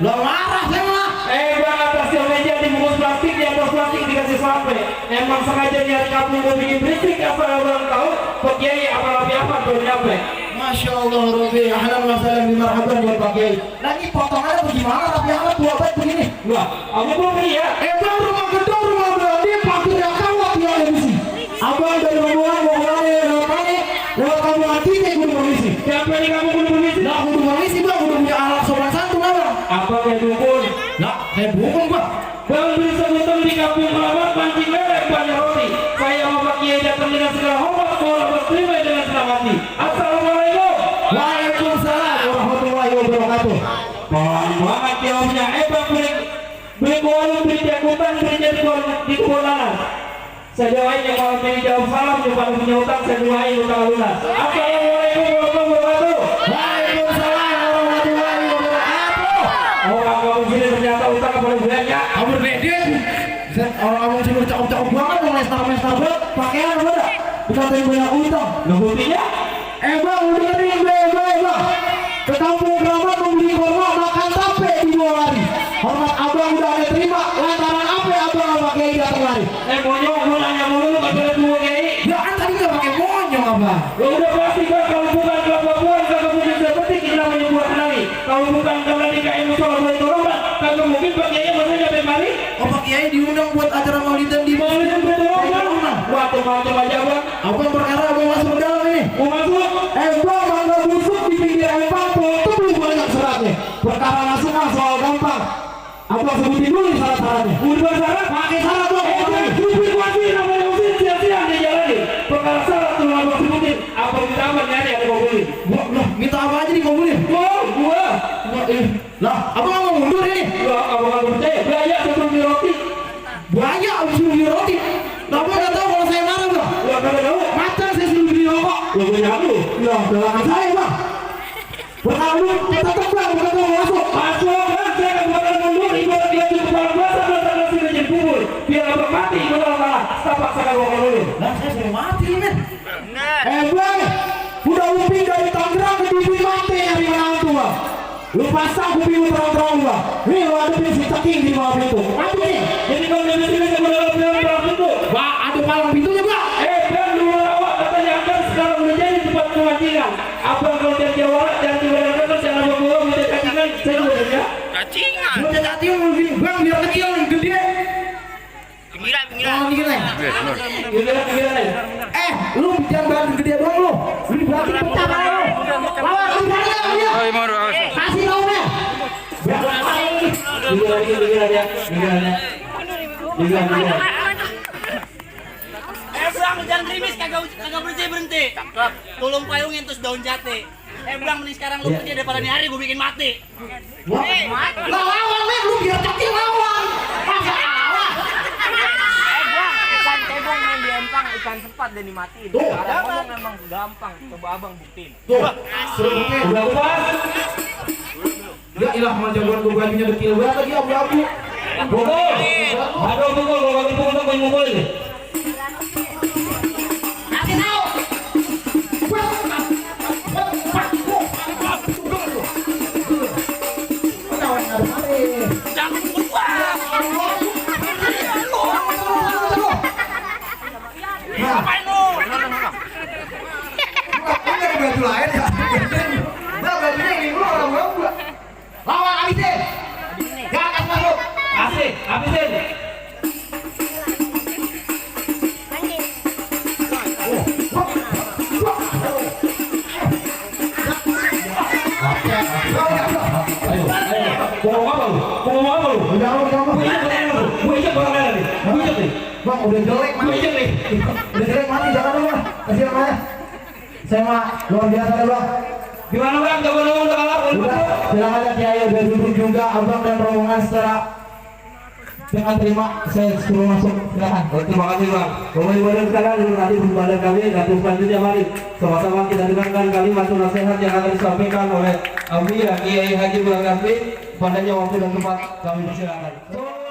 Lo marah semua. Bang, atas meja dibungkus plastik, di atas plastik dikasih sampai. Emang sengaja niat kamu mau bikin berisik apa orang tahu? Pak Kiai apa belum nyampe. Masya Allah, Robi, ahlan wa sahlan bi marhaban buat Pak Kiai. Lagi potongannya bagaimana? Rapi amat dua bait begini. Wah, kamu belum ya? Bang, rumah gedung, rumah berarti pakai kawat yang ada di sini. Abang dari Rombongan mau kemana? Lewat kamu hati kayak gunung permisi. Siapa nih kamu gunung permisi? Nah, gunung permisi bang, udah punya alat sopan santun abang. Apa kayak dukun? Nah, kayak dukun bang. Bang bisa betul di kampung Keramat pancing lele banyak roti. Saya mau Pak Kiai datang dengan segala hormat, mohon berterima dengan senang hati. Assalamualaikum. Waalaikumsalam warahmatullahi wabarakatuh. Mohon banget jawabnya. Bang beli kuali, beli jakutan, beli jadi di kuburan. Saya doain yang kalau mau jawab salam, yang kalau punya utang saya doain utang lunas. Assalamualaikum warahmatullahi wabarakatuh. Waalaikumsalam warahmatullahi wabarakatuh. Orang kamu sini ternyata utang kepada bulannya. Kamu beda. Orang kamu sini cakep-cakep banget, mau mestar banget, pakaian udah. Dikatain banyak utang. Loh buktinya? Bang, udah nih bang. Ke kampung Keramat membeli kurma makan tape di bawah hari. Hormat abang udah ada terima. Lantaran apa abang sama Kiai datang lari? Monyong lu nanya mulu kepada dua Kiai. Ya kan tadi nggak pakai monyong abang. Lo udah pasti kan kalau bukan kelapa buah kagak mungkin seperti kita menyebut lagi. Kalau bukan kalau di KM soal boleh tolongan kagak mungkin Pak Kiai masa nyampe mari. Oh Pak Kiai diundang buat acara maulidan di Maulidan bertolongan. Wah macam aja bang. Abang perkara abang masuk ke dalam ini. Mau masuk? Bang mangga busuk di pinggir empang itu belum banyak syaratnya. Perkara masuk soal gampang. Abang sebutin dulu syarat-syaratnya. Udah syarat? Pakai syarat dong. Kuping wajib namanya usin siang-siang di jalan nih. Perkara syarat tuh abang sebutin. Apa minta apa nyari ada kabulin? Loh, minta apa aja dikabulin? Gua. Lah, abang mau mundur ini? Lah, abang nggak percaya? Belanja sebelum di roti. Buaya abis beli roti. Lah, abang nggak tahu kalau saya marah bang. Lah, kagak tahu. Macam saya suruh beli rokok. Lo punya aku. Lah, dalangan saya bang. Berlalu, tetap bang, bukan mau masuk. Masuk kan, saya akan bakal mundur. Ibarat dia cukup kepala basah, datang nasi menjadi bubur. Biar abang mati, kalau kalah. Tapak saya akan bakal dulu. Lah, saya sudah mati men. Bang, udah uping dari Tangerang ke TV mati nyari menantu bang. Lu pasang kuping lu terang-terang bang. Nih, lu ada si ceking di bawah pintu. Mati nih. Jadi kalau dari sini saya boleh dalam pintu. Wah, ada palang pintunya bang. Dan dulu awak katanya akan sekarang menjadi tempat kewajiban. Abang kalau jadi jawab dan tiba-tiba kan saya mau bawa menjadi cacingan, saya boleh ya? Cacingan. Lu jadi hati lu gini, bang biar kecil gede. Pinggiran. Oh, gini. Gila. Lu jangan badan gede doang lu. Lu di belakang pecah kan lu. Lawan lu berani enggak dia? Kasih taunya. Gila. Bang, jangan rimis kagak berhenti. Cakep. Tulung payungin terus daun jati. Bang, mending sekarang lu pergi daripada nih hari gue bikin mati. Lawan men, lu biar ceking lawan. Masa kalah. Ikan cebong main di empang, ikan sepat dan dimatiin. Sekarang ngomong memang gampang, coba abang buktiin. Tuh, udah pas. Ya ilah mau jagoan gue bajunya dekil banget lagi abu-abu. Pukul. Aduh pukul, kalau dipukul tuh main mukul ini. Kasih tahu. Jangan pukul gua. Ngapain lu? Ini ada baju lain ya. Nah, bajunya ini lu orang gua. Lawan habisin. Gak akan masuk. Asik, habisin. jangan. Gue ijak bang Lela nih. Gue ijak nih. Bang, udah jelek Gue ijak nih. Udah jelek mati, jangan dong bang. Kasih namanya. Saya mah luar biasa deh bang. Gimana bang? Coba dulu udah kalah. Udah, silakan ya Kiai udah duduk juga abang dan rombongan secara dengan terima saya suruh masuk silakan. Terima kasih bang. Bapak ibu dan sekalian, dulu nanti berbadan kami dan selanjutnya mari sama-sama kita dengarkan kalimat nasihat yang akan disampaikan oleh Abu Kiai Haji Bang Kasri. Padanya waktu dan tempat kami persilakan.